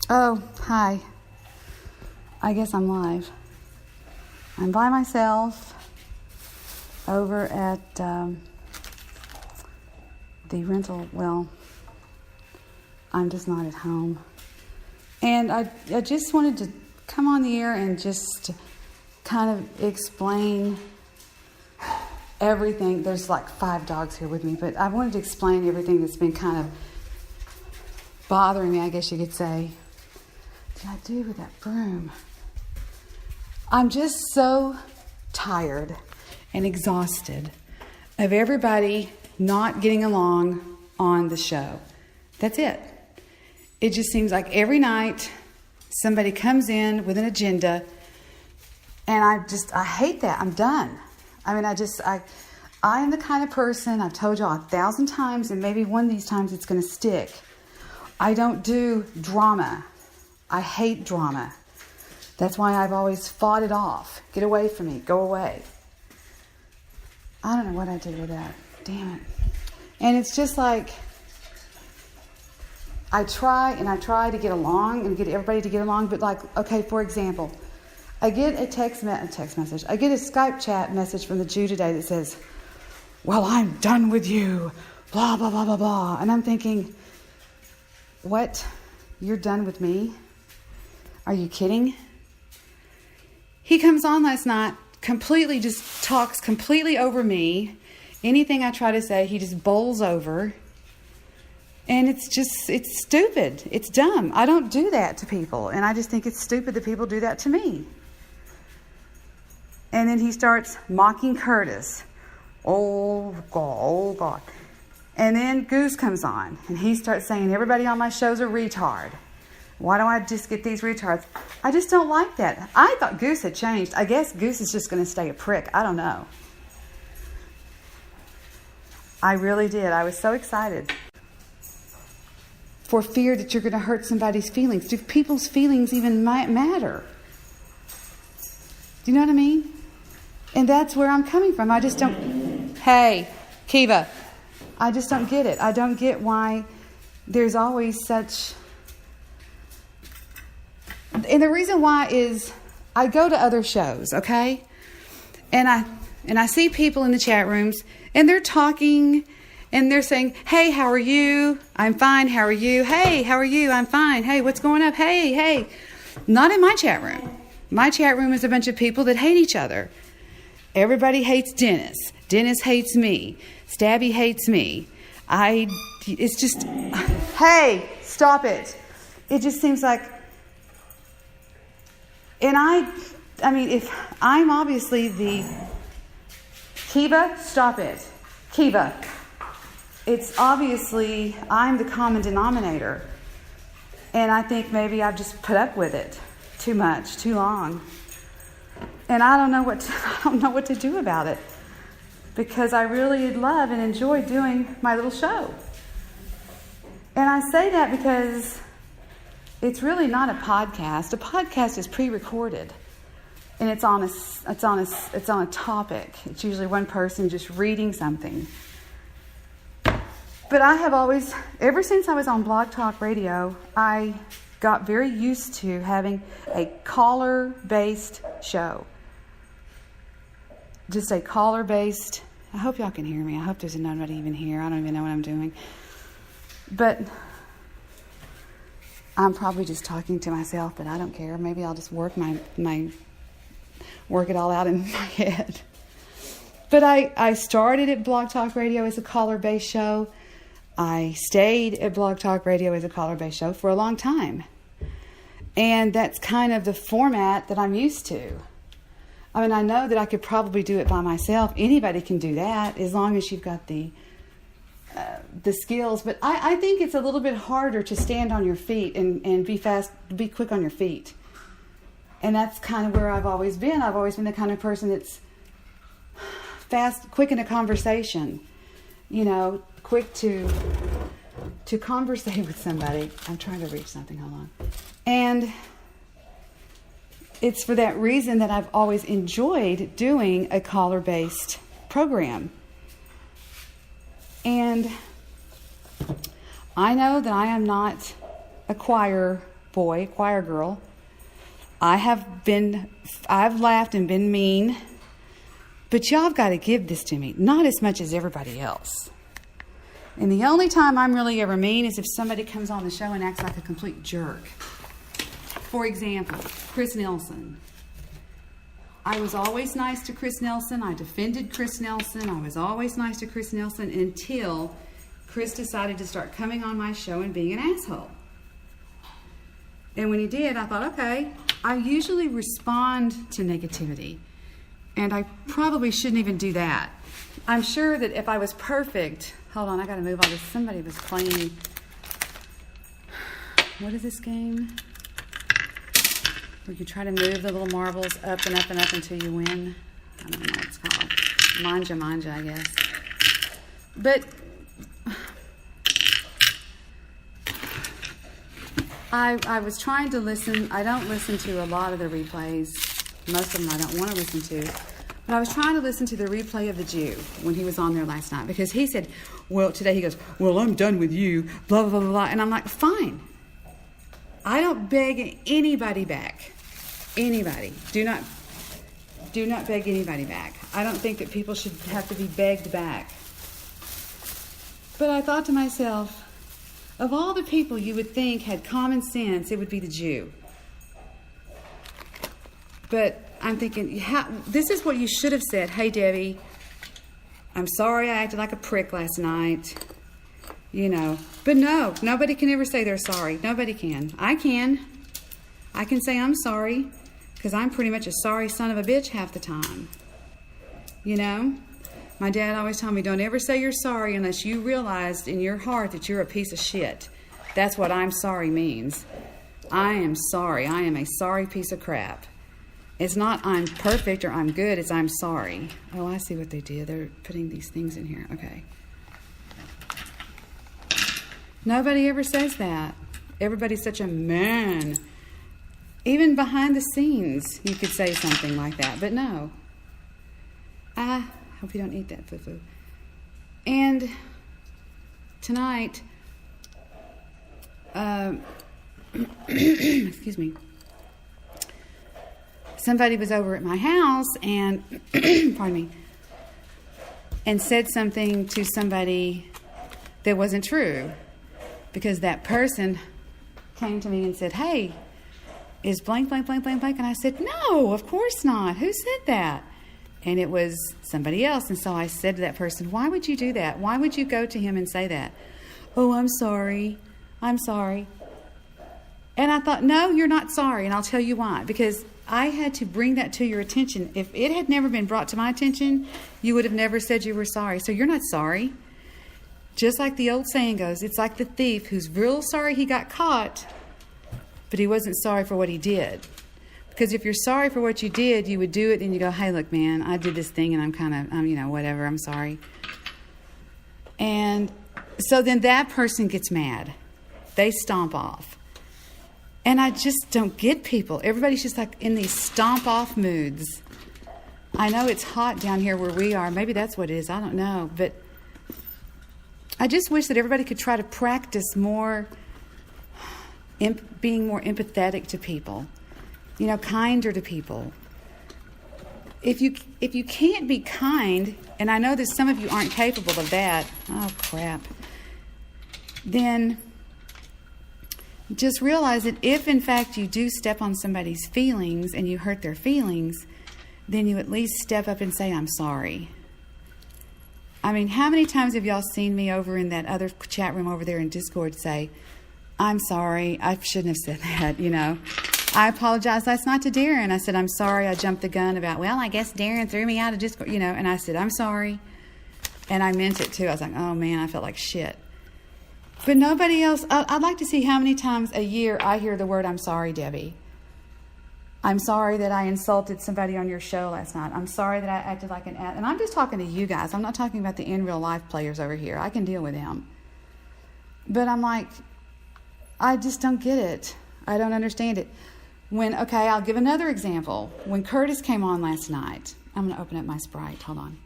Oh, hi. I guess I'm live. I'm by myself over at the rental. Well, I'm just not at home. And I just wanted to come on the air and just kind of explain everything. There's like 5 dogs here with me, but I wanted to explain everything that's been kind of bothering me, I guess you could say. What did I do with that broom? I'm just so tired and exhausted of everybody not getting along on the show. That's it. It just seems like every night somebody comes in with an agenda, and I hate that. I'm done. I mean, I am the kind of person, I've told y'all 1,000 times, and maybe one of these times it's going to stick. I don't do drama. I hate drama. That's why I've always fought it off. Get away from me. Go away. I don't know what I did with that. Damn it. And it's just like, I try to get along and get everybody to get along, but like, okay, for example, I get a text message. I get a Skype chat message from the Jew today that says, well, I'm done with you, blah, blah, blah, blah, blah. And I'm thinking, what? You're done with me? Are you kidding? He comes on last night, completely just talks completely over me. Anything I try to say, he just bowls over. And it's stupid. It's dumb. I don't do that to people. And I just think it's stupid that people do that to me. And then he starts mocking Curtis. Oh, God, oh, God. And then Goose comes on. And he starts saying, everybody on my show's a retard. Why don't I just get these retards? I just don't like that. I thought Goose had changed. I guess Goose is just going to stay a prick. I don't know. I really did. I was so excited. For fear that you're going to hurt somebody's feelings. Do people's feelings even matter? Do you know what I mean? And that's where I'm coming from. I just don't... Hey, Kiva. I just don't get it. I don't get why there's always such... And the reason why is I go to other shows, okay? And I see people in the chat rooms, and they're talking, and they're saying, hey, how are you? I'm fine. How are you? Hey, how are you? I'm fine. Hey, what's going up? Hey, hey. Not in my chat room. My chat room is a bunch of people that hate each other. Everybody hates Dennis. Dennis hates me. Stabby hates me. It's just, hey, stop it. It just seems like, and I mean, if I'm obviously Kiva, stop it. Kiva. It's obviously, I'm the common denominator. And I think maybe I've just put up with it too much, too long. And I don't know what to do about it. Because I really love and enjoy doing my little show. And I say that because it's really not a podcast. A podcast is pre-recorded, and it's on a topic. It's usually one person just reading something. But I have always, ever since I was on Blog Talk Radio, I got very used to having a caller-based show. Just a caller-based. I hope y'all can hear me. I hope there's nobody even here. I don't even know what I'm doing. But I'm probably just talking to myself, but I don't care. Maybe I'll just work it all out in my head. But I started at Blog Talk Radio as a caller-based show. I stayed at Blog Talk Radio as a caller-based show for a long time. And that's kind of the format that I'm used to. I mean, I know that I could probably do it by myself. Anybody can do that as long as you've got the skills. But I think it's a little bit harder to stand on your feet and be quick on your feet. And that's kind of where I've always been. I've always been the kind of person that's quick in a conversation. You know, quick to conversate with somebody. I'm trying to reach something. Hold on. And it's for that reason that I've always enjoyed doing a caller-based program. And I know that I am not a choir boy, choir girl. I've laughed and been mean, but y'all have got to give this to me, not as much as everybody else. And the only time I'm really ever mean is if somebody comes on the show and acts like a complete jerk. For example, Chris Nelson. I was always nice to Chris Nelson. I defended Chris Nelson. I was always nice to Chris Nelson until Chris decided to start coming on my show and being an asshole. And when he did, I thought, okay, I usually respond to negativity. And I probably shouldn't even do that. I'm sure that if I was perfect... Hold on, I got to move all this. Somebody was playing... What is this game? Where you try to move the little marbles up and up and up until you win. I don't know what it's called. Manja, I guess. But... I was trying to listen. I don't listen to a lot of the replays. Most of them I don't want to listen to. But I was trying to listen to the replay of the Jew when he was on there last night. Because he said, well, today he goes, well, I'm done with you, blah, blah, blah, blah. And I'm like, fine. I don't beg anybody back. Anybody. Do not beg anybody back. I don't think that people should have to be begged back. But I thought to myself, of all the people you would think had common sense, it would be the Jew. But I'm thinking, this is what you should have said. Hey, Debbie, I'm sorry I acted like a prick last night. You know. But no, nobody can ever say they're sorry. Nobody can. I can. I can say I'm sorry because I'm pretty much a sorry son of a bitch half the time. You know? My dad always told me, don't ever say you're sorry unless you realized in your heart that you're a piece of shit. That's what I'm sorry means. I am sorry. I am a sorry piece of crap. It's not I'm perfect or I'm good. It's I'm sorry. Oh, I see what they did. They're putting these things in here. Okay. Nobody ever says that. Everybody's such a man. Even behind the scenes, you could say something like that. But no. I hope you don't eat that foo-foo. And tonight, excuse me, somebody was over at my house and, pardon me, and said something to somebody that wasn't true. Because that person came to me and said, hey, is blank, blank, blank, blank, blank? And I said, no, of course not. Who said that? And it was somebody else. And so I said to that person, why would you do that? Why would you go to him and say that? Oh, I'm sorry. I'm sorry. And I thought, no, you're not sorry. And I'll tell you why. Because I had to bring that to your attention. If it had never been brought to my attention, you would have never said you were sorry. So you're not sorry. Just like the old saying goes, it's like the thief who's real sorry he got caught, but he wasn't sorry for what he did. Because if you're sorry for what you did, you would do it and you go, hey, look, man, I did this thing and I'm whatever, I'm sorry. And so then that person gets mad. They stomp off. And I just don't get people. Everybody's just like in these stomp off moods. I know it's hot down here where we are. Maybe that's what it is. I don't know. But I just wish that everybody could try to practice more being more empathetic to people. You know, kinder to people. If you can't be kind, and I know that some of you aren't capable of that, oh crap, then just realize that if in fact you do step on somebody's feelings and you hurt their feelings, then you at least step up and say, I'm sorry. I mean, how many times have y'all seen me over in that other chat room over there in Discord say, I'm sorry, I shouldn't have said that, you know. I apologized last night to Darren. I said, I'm sorry, I jumped the gun about, well, I guess Darren threw me out of Discord, you know. And I said, I'm sorry. And I meant it too. I was like, oh man, I felt like shit. But nobody else, I'd like to see how many times a year I hear the word, I'm sorry, Debbie. I'm sorry that I insulted somebody on your show last night. I'm sorry that I acted like an ass. And I'm just talking to you guys. I'm not talking about the in real life players over here. I can deal with them. But I'm like, I just don't get it. I don't understand it. Okay, I'll give another example. When Curtis came on last night, I'm going to open up my Sprite. Hold on.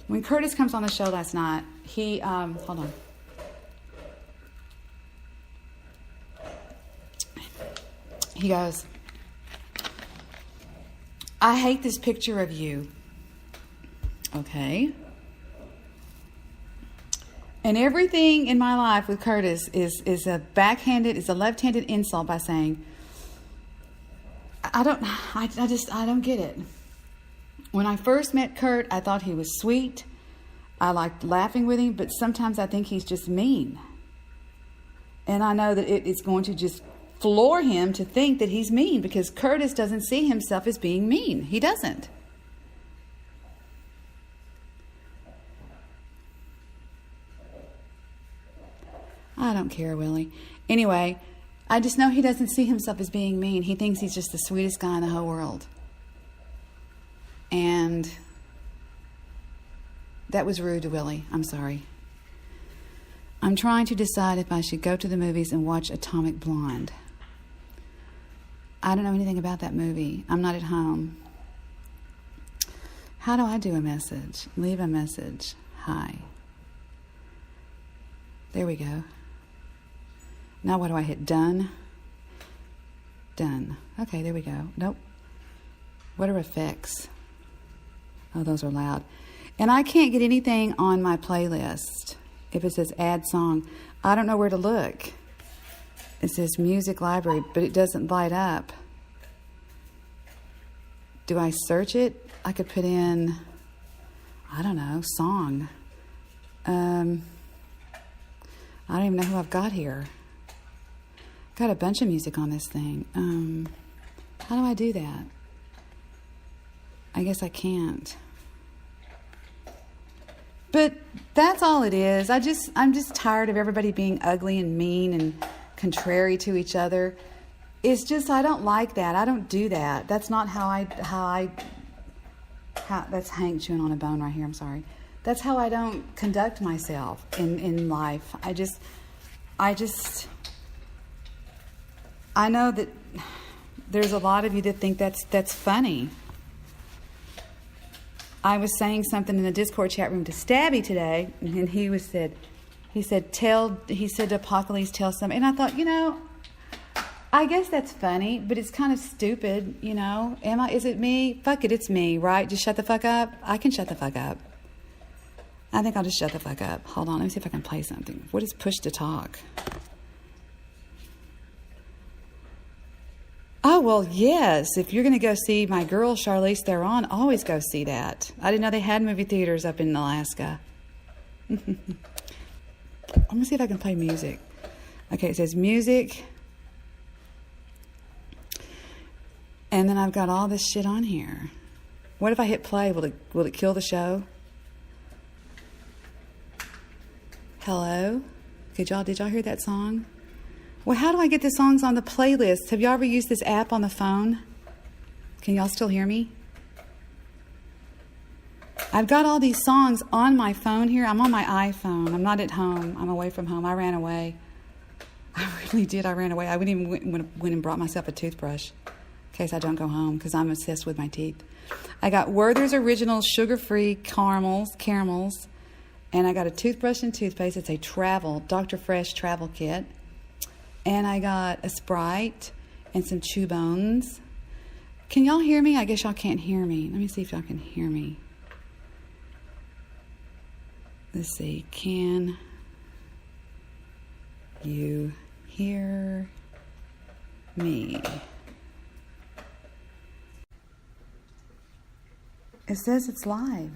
When Curtis comes on the show last night, he, hold on. He goes, I hate this picture of you. Okay. And everything in my life with Curtis is a left-handed insult by saying, I don't get it. When I first met Kurt, I thought he was sweet. I liked laughing with him, but sometimes I think he's just mean. And I know that it's going to just floor him to think that he's mean, because Curtis doesn't see himself as being mean. He doesn't. I don't care, Willie. Anyway, I just know he doesn't see himself as being mean. He thinks he's just the sweetest guy in the whole world. And that was rude to Willie. I'm sorry. I'm trying to decide if I should go to the movies and watch Atomic Blonde. I don't know anything about that movie. I'm not at home. How do I do a message? Leave a message. Hi. There we go. Now what do I hit? Done? Done. Okay, there we go. Nope. What are effects? Oh, those are loud. And I can't get anything on my playlist. If it says add song, I don't know where to look. It says music library, but it doesn't light up. Do I search it? I could put in, I don't know, song. I don't even know who I've got here. Got a bunch of music on this thing. How do I do that? I guess I can't. But that's all it is. I'm just tired of everybody being ugly and mean and contrary to each other. It's just, I don't like that. I don't do that. That's not that's Hank chewing on a bone right here. I'm sorry. That's how I don't conduct myself in life. I know that there's a lot of you that think that's funny. I was saying something in the Discord chat room to Stabby today, and he said to Apocalypse, tell somebody. And I thought, I guess that's funny, but it's kind of stupid, Is it me? Fuck it, it's me, right? Just shut the fuck up. I can shut the fuck up. I think I'll just shut the fuck up. Hold on, let me see if I can play something. What is push to talk? Oh, well, yes. If you're going to go see my girl, Charlize Theron, always go see that. I didn't know they had movie theaters up in Alaska. I'm going to see if I can play music. Okay, it says music. And then I've got all this shit on here. What if I hit play? Will it kill the show? Hello? Did y'all hear that song? Well, how do I get the songs on the playlist? Have y'all ever used this app on the phone? Can y'all still hear me? I've got all these songs on my phone here. I'm on my iPhone. I'm not at home. I'm away from home. I ran away. I really did. I ran away. I went and brought myself a toothbrush in case I don't go home, because I'm obsessed with my teeth. I got Werther's Original Sugar-Free caramels, and I got a toothbrush and toothpaste. It's a Dr. Fresh travel kit. And I got a Sprite and some Chew Bones. Can y'all hear me? I guess y'all can't hear me. Let me see if y'all can hear me. Let's see. Can you hear me? It says it's live.